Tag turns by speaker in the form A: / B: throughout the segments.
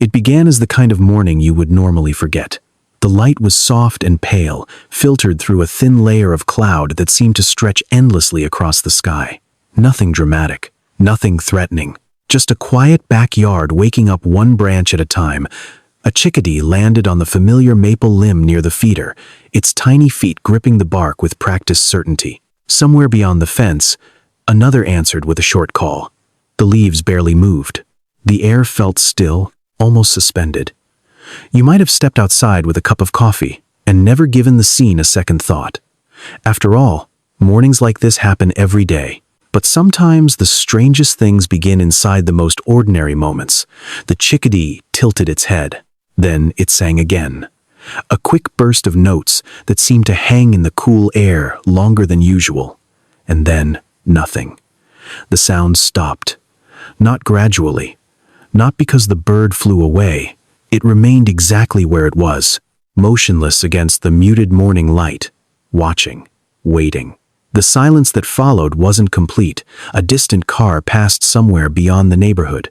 A: It began as the kind of morning you would normally forget. The light was soft and pale, filtered through a thin layer of cloud that seemed to stretch endlessly across the sky. Nothing dramatic, nothing threatening, just a quiet backyard waking up one branch at a time. A chickadee landed on the familiar maple limb near the feeder, its tiny feet gripping the bark with practiced certainty. Somewhere beyond the fence, another answered with a short call. The leaves barely moved. The air felt still, almost suspended. You might have stepped outside with a cup of coffee and never given the scene a second thought. After all, mornings like this happen every day. But sometimes the strangest things begin inside the most ordinary moments. The chickadee tilted its head. Then it sang again. A quick burst of notes that seemed to hang in the cool air longer than usual. And then nothing. The sound stopped. Not gradually. Not because the bird flew away. It remained exactly where it was, motionless against the muted morning light, watching, waiting. The silence that followed wasn't complete. A distant car passed somewhere beyond the neighborhood.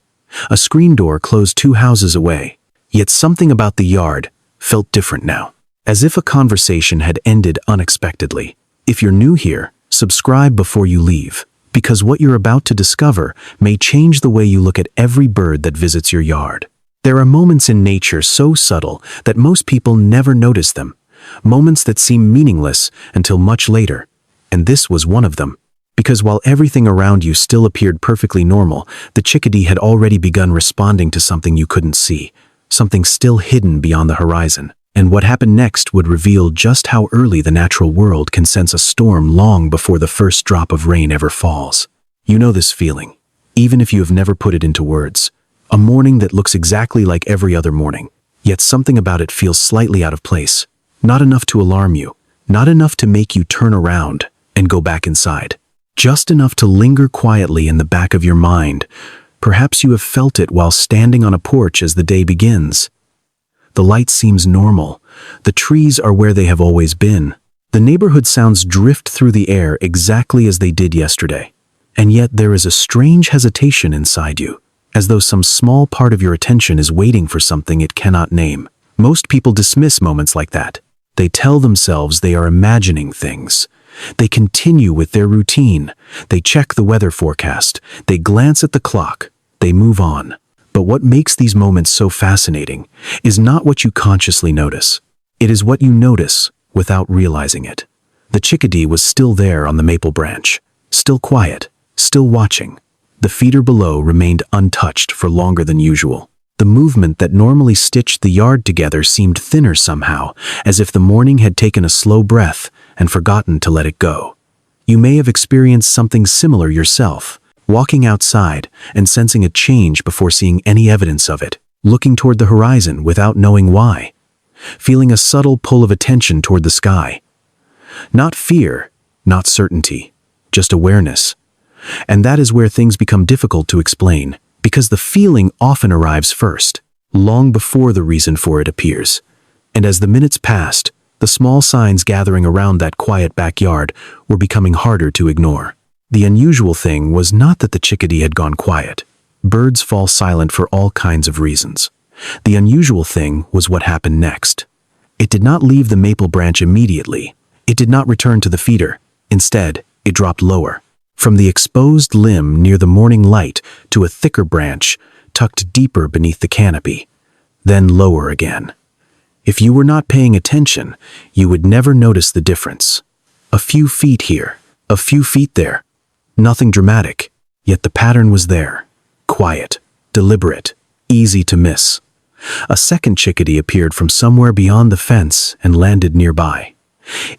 A: A screen door closed 2 houses away. Yet something about the yard felt different now, as if a conversation had ended unexpectedly. If you're new here, subscribe before you leave, because what you're about to discover may change the way you look at every bird that visits your yard. There are moments in nature so subtle that most people never notice them, moments that seem meaningless until much later. And this was one of them, because while everything around you still appeared perfectly normal, the chickadee had already begun responding to something you couldn't see, something still hidden beyond the horizon. And what happened next would reveal just how early the natural world can sense a storm long before the first drop of rain ever falls. You know this feeling, even if you have never put it into words. A morning that looks exactly like every other morning, yet something about it feels slightly out of place. Not enough to alarm you, not enough to make you turn around and go back inside. Just enough to linger quietly in the back of your mind. Perhaps you have felt it while standing on a porch as the day begins. The light seems normal. The trees are where they have always been. The neighborhood sounds drift through the air exactly as they did yesterday. And yet there is a strange hesitation inside you, as though some small part of your attention is waiting for something it cannot name. Most people dismiss moments like that. They tell themselves they are imagining things. They continue with their routine. They check the weather forecast. They glance at the clock. They move on. But what makes these moments so fascinating is not what you consciously notice. It is what you notice without realizing it. The chickadee was still there on the maple branch, still quiet, still watching. The feeder below remained untouched for longer than usual. The movement that normally stitched the yard together seemed thinner somehow, as if the morning had taken a slow breath and forgotten to let it go. You may have experienced something similar yourself, walking outside and sensing a change before seeing any evidence of it, looking toward the horizon without knowing why, feeling a subtle pull of attention toward the sky. Not fear, not certainty, just awareness. And that is where things become difficult to explain, because the feeling often arrives first, long before the reason for it appears. And as the minutes passed, the small signs gathering around that quiet backyard were becoming harder to ignore. The unusual thing was not that the chickadee had gone quiet. Birds fall silent for all kinds of reasons. The unusual thing was what happened next. It did not leave the maple branch immediately. It did not return to the feeder. Instead, it dropped lower, from the exposed limb near the morning light to a thicker branch tucked deeper beneath the canopy, then lower again. If you were not paying attention, you would never notice the difference. A few feet here, a few feet there. Nothing dramatic, yet the pattern was there. Quiet, deliberate, easy to miss. A second chickadee appeared from somewhere beyond the fence and landed nearby.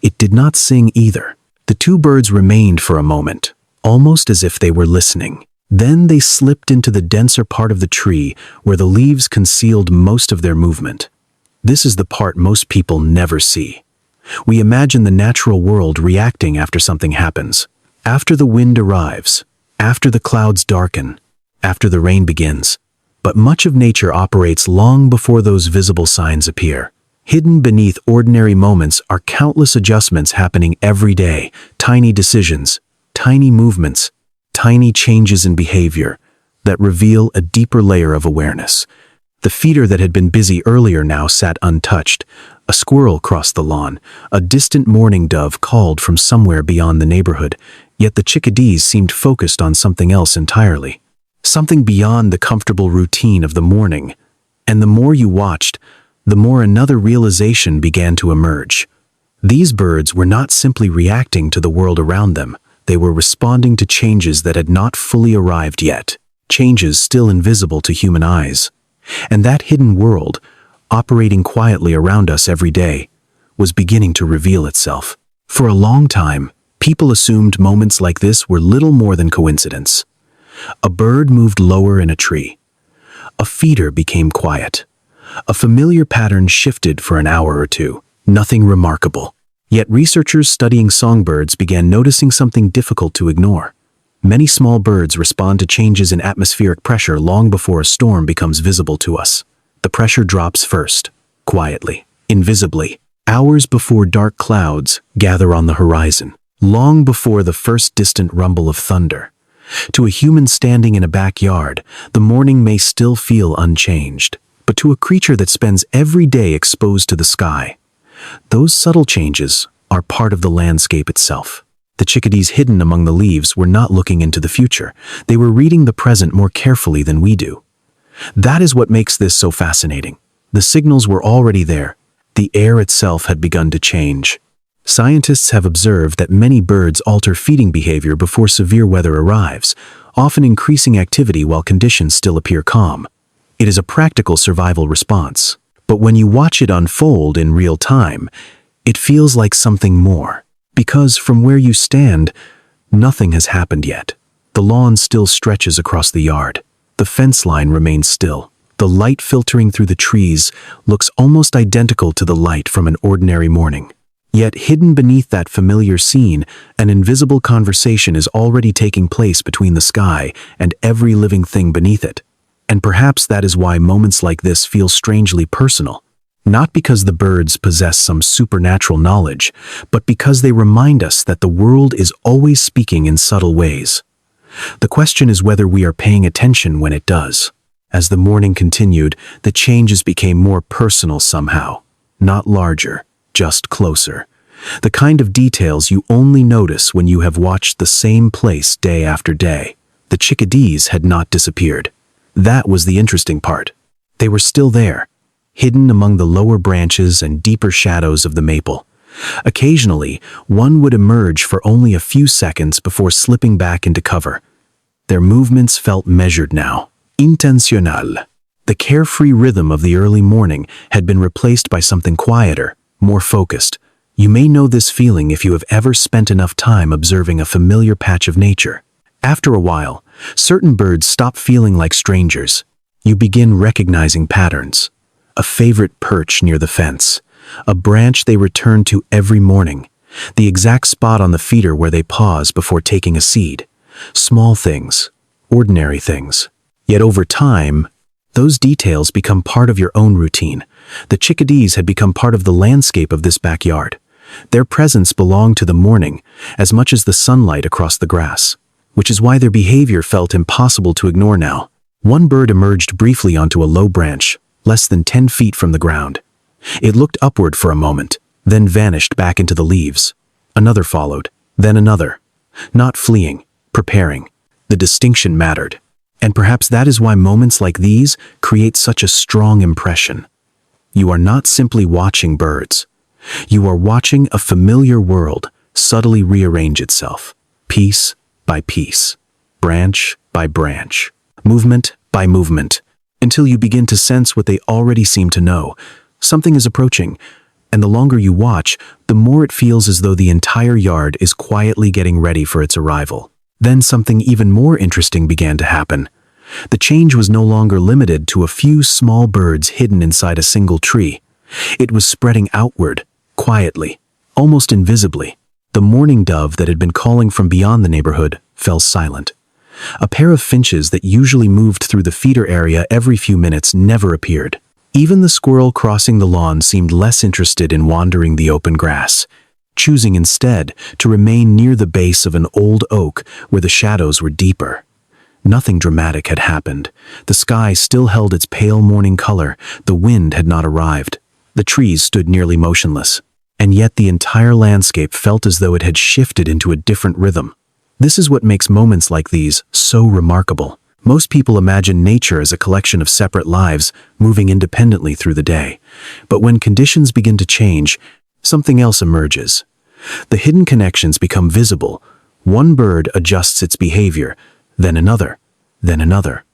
A: It did not sing either. The 2 birds remained for a moment, almost as if they were listening. Then they slipped into the denser part of the tree where the leaves concealed most of their movement. This is the part most people never see. We imagine the natural world reacting after something happens, after the wind arrives, after the clouds darken, after the rain begins. But much of nature operates long before those visible signs appear. Hidden beneath ordinary moments are countless adjustments happening every day, tiny decisions, tiny movements, tiny changes in behavior that reveal a deeper layer of awareness. The feeder that had been busy earlier now sat untouched. A squirrel crossed the lawn. A distant mourning dove called from somewhere beyond the neighborhood, yet the chickadees seemed focused on something else entirely. Something beyond the comfortable routine of the morning. And the more you watched, the more another realization began to emerge. These birds were not simply reacting to the world around them. They were responding to changes that had not fully arrived yet, changes still invisible to human eyes. And that hidden world, operating quietly around us every day, was beginning to reveal itself. For a long time, people assumed moments like this were little more than coincidence. A bird moved lower in a tree. A feeder became quiet. A familiar pattern shifted for an hour or two. Nothing remarkable. Yet researchers studying songbirds began noticing something difficult to ignore. Many small birds respond to changes in atmospheric pressure long before a storm becomes visible to us. The pressure drops first, quietly, invisibly, hours before dark clouds gather on the horizon, long before the first distant rumble of thunder. To a human standing in a backyard, the morning may still feel unchanged, but to a creature that spends every day exposed to the sky, those subtle changes are part of the landscape itself. The chickadees hidden among the leaves were not looking into the future. They were reading the present more carefully than we do. That is what makes this so fascinating. The signals were already there. The air itself had begun to change. Scientists have observed that many birds alter feeding behavior before severe weather arrives, often increasing activity while conditions still appear calm. It is a practical survival response. But when you watch it unfold in real time, it feels like something more. Because from where you stand, nothing has happened yet. The lawn still stretches across the yard. The fence line remains still. The light filtering through the trees looks almost identical to the light from an ordinary morning. Yet hidden beneath that familiar scene, an invisible conversation is already taking place between the sky and every living thing beneath it. And perhaps that is why moments like this feel strangely personal. Not because the birds possess some supernatural knowledge, but because they remind us that the world is always speaking in subtle ways. The question is whether we are paying attention when it does. As the morning continued, the changes became more personal somehow. Not larger, just closer. The kind of details you only notice when you have watched the same place day after day. The chickadees had not disappeared. That was the interesting part. They were still there, hidden among the lower branches and deeper shadows of the maple. Occasionally, one would emerge for only a few seconds before slipping back into cover. Their movements felt measured now, intencional. The carefree rhythm of the early morning had been replaced by something quieter, more focused. You may know this feeling if you have ever spent enough time observing a familiar patch of nature. After a while, certain birds stop feeling like strangers. You begin recognizing patterns. A favorite perch near the fence, a branch they return to every morning, the exact spot on the feeder where they pause before taking a seed. Small things, ordinary things. Yet over time, those details become part of your own routine. The chickadees had become part of the landscape of this backyard. Their presence belonged to the morning as much as the sunlight across the grass, which is why their behavior felt impossible to ignore now. One bird emerged briefly onto a low branch, less than 10 feet from the ground. It looked upward for a moment, then vanished back into the leaves. Another followed, then another. Not fleeing, preparing. The distinction mattered. And perhaps that is why moments like these create such a strong impression. You are not simply watching birds. You are watching a familiar world subtly rearrange itself, piece by piece, branch by branch, movement by movement, until you begin to sense what they already seem to know. Something is approaching, and the longer you watch, the more it feels as though the entire yard is quietly getting ready for its arrival. Then something even more interesting began to happen. The change was no longer limited to a few small birds hidden inside a single tree. It was spreading outward, quietly, almost invisibly. The mourning dove that had been calling from beyond the neighborhood fell silent. A pair of finches that usually moved through the feeder area every few minutes never appeared. Even the squirrel crossing the lawn seemed less interested in wandering the open grass, choosing instead to remain near the base of an old oak where the shadows were deeper. Nothing dramatic had happened. The sky still held its pale morning color. The wind had not arrived. The trees stood nearly motionless. And yet the entire landscape felt as though it had shifted into a different rhythm. This is what makes moments like these so remarkable. Most people imagine nature as a collection of separate lives moving independently through the day. But when conditions begin to change, something else emerges. The hidden connections become visible. One bird adjusts its behavior, then another,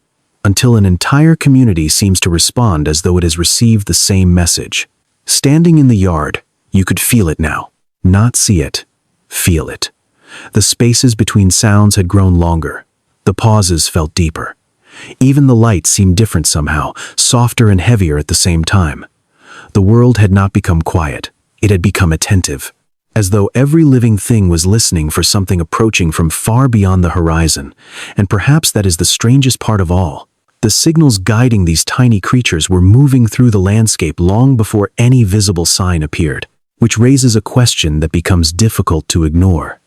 A: until an entire community seems to respond as though it has received the same message. Standing in the yard, you could feel it now. Not see it, feel it. The spaces between sounds had grown longer. The pauses felt deeper. Even the light seemed different somehow, softer and heavier at the same time. The world had not become quiet. It had become attentive, as though every living thing was listening for something approaching from far beyond the horizon. And perhaps that is the strangest part of all. The signals guiding these tiny creatures were moving through the landscape long before any visible sign appeared, which raises a question that becomes difficult to ignore.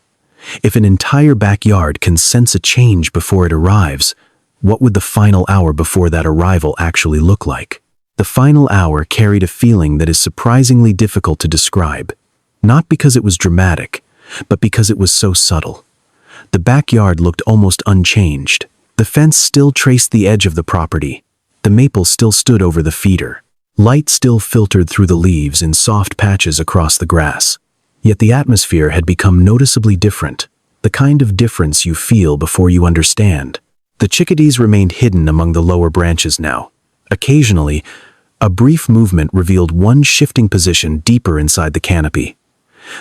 A: If an entire backyard can sense a change before it arrives, what would the final hour before that arrival actually look like? The final hour carried a feeling that is surprisingly difficult to describe, not because it was dramatic, but because it was so subtle. The backyard looked almost unchanged. The fence still traced the edge of the property. The maple still stood over the feeder. Light still filtered through the leaves in soft patches across the grass. Yet the atmosphere had become noticeably different, the kind of difference you feel before you understand. The chickadees remained hidden among the lower branches now. Occasionally, a brief movement revealed one shifting position deeper inside the canopy.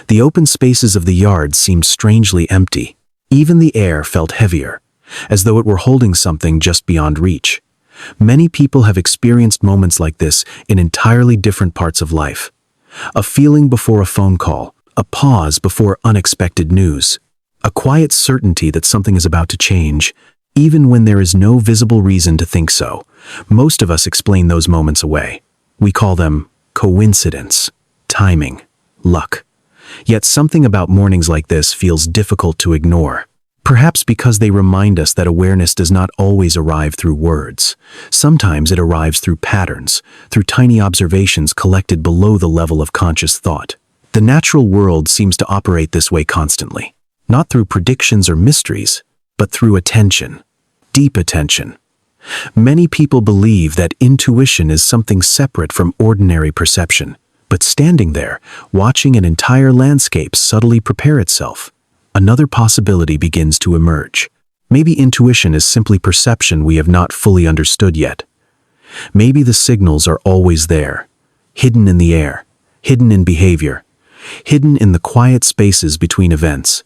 A: The open spaces of the yard seemed strangely empty. Even the air felt heavier, as though it were holding something just beyond reach. Many people have experienced moments like this in entirely different parts of life. A feeling before a phone call, a pause before unexpected news, a quiet certainty that something is about to change, even when there is no visible reason to think so. Most of us explain those moments away. We call them coincidence, timing, luck. Yet something about mornings like this feels difficult to ignore. Perhaps because they remind us that awareness does not always arrive through words. Sometimes it arrives through patterns, through tiny observations collected below the level of conscious thought. The natural world seems to operate this way constantly, not through predictions or mysteries, but through attention, deep attention. Many people believe that intuition is something separate from ordinary perception, but standing there, watching an entire landscape subtly prepare itself, another possibility begins to emerge. Maybe intuition is simply perception we have not fully understood yet. Maybe the signals are always there, hidden in the air, hidden in behavior, hidden in the quiet spaces between events.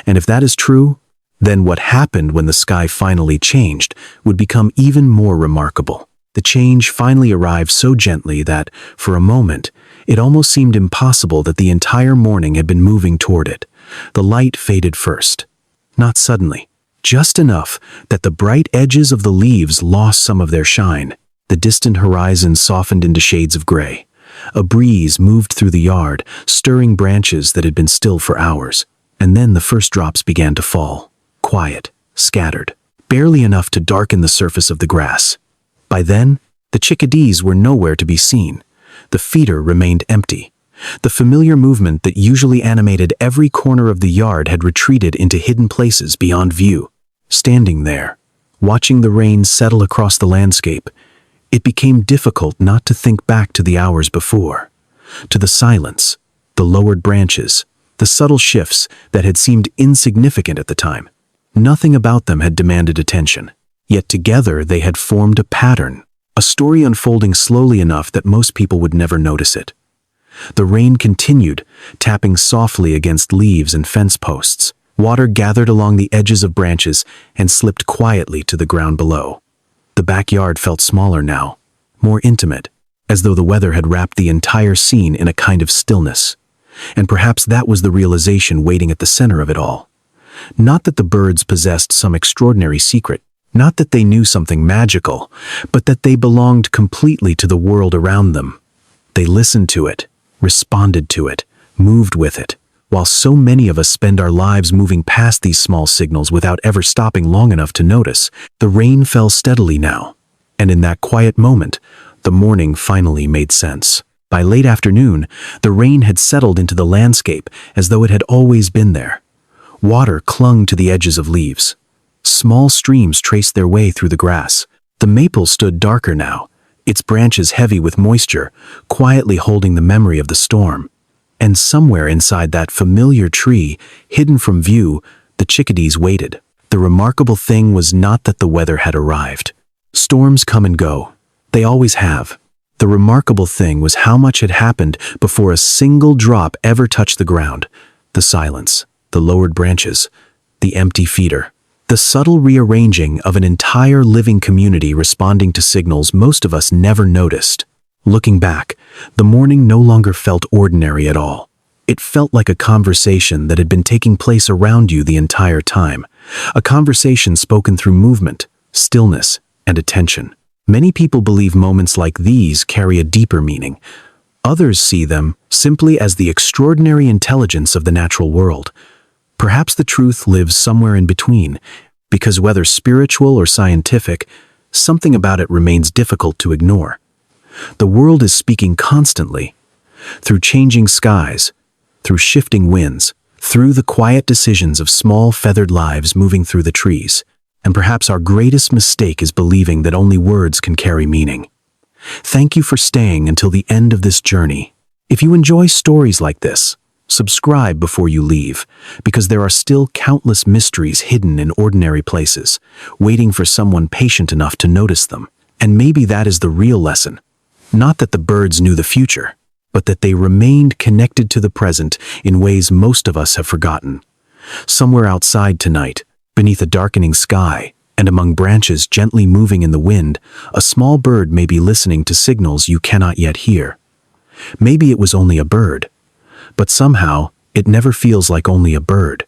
A: And if that is true, then what happened when the sky finally changed would become even more remarkable. The change finally arrived so gently that, for a moment, it almost seemed impossible that the entire morning had been moving toward it. The light faded first. Not suddenly, just enough that the bright edges of the leaves lost some of their shine. The distant horizon softened into shades of gray. A breeze moved through the yard, stirring branches that had been still for hours. And then the first drops began to fall, quiet, scattered, barely enough to darken the surface of the grass. By then, the chickadees were nowhere to be seen. The feeder remained empty. The familiar movement that usually animated every corner of the yard had retreated into hidden places beyond view. Standing there, watching the rain settle across the landscape, it became difficult not to think back to the hours before, to the silence, the lowered branches, the subtle shifts that had seemed insignificant at the time. Nothing about them had demanded attention, yet together they had formed a pattern, a story unfolding slowly enough that most people would never notice it. The rain continued, tapping softly against leaves and fence posts. Water gathered along the edges of branches and slipped quietly to the ground below. The backyard felt smaller now, more intimate, as though the weather had wrapped the entire scene in a kind of stillness. And perhaps that was the realization waiting at the center of it all. Not that the birds possessed some extraordinary secret, not that they knew something magical, but that they belonged completely to the world around them. They listened to it, responded to it, moved with it, While so many of us spend our lives moving past these small signals without ever stopping long enough to notice, the rain fell steadily now. And in that quiet moment, the morning finally made sense. By late afternoon, the rain had settled into the landscape as though it had always been there. Water clung to the edges of leaves. Small streams traced their way through the grass. The maple stood darker now, its branches heavy with moisture, quietly holding the memory of the storm. And somewhere inside that familiar tree, hidden from view, the chickadees waited. The remarkable thing was not that the weather had arrived. Storms come and go. They always have. The remarkable thing was how much had happened before a single drop ever touched the ground. The silence, the lowered branches, the empty feeder. The subtle rearranging of an entire living community responding to signals most of us never noticed. Looking back, the morning no longer felt ordinary at all. It felt like a conversation that had been taking place around you the entire time. A conversation spoken through movement, stillness, and attention. Many people believe moments like these carry a deeper meaning. Others see them simply as the extraordinary intelligence of the natural world. Perhaps the truth lives somewhere in between, because whether spiritual or scientific, something about it remains difficult to ignore. The world is speaking constantly, through changing skies, through shifting winds, through the quiet decisions of small feathered lives moving through the trees. And perhaps our greatest mistake is believing that only words can carry meaning. Thank you for staying until the end of this journey. If you enjoy stories like this, subscribe before you leave, because there are still countless mysteries hidden in ordinary places, waiting for someone patient enough to notice them. And maybe that is the real lesson. Not that the birds knew the future, but that they remained connected to the present in ways most of us have forgotten. Somewhere outside tonight, beneath a darkening sky, and among branches gently moving in the wind, a small bird may be listening to signals you cannot yet hear. Maybe it was only a bird, but somehow it never feels like only a bird.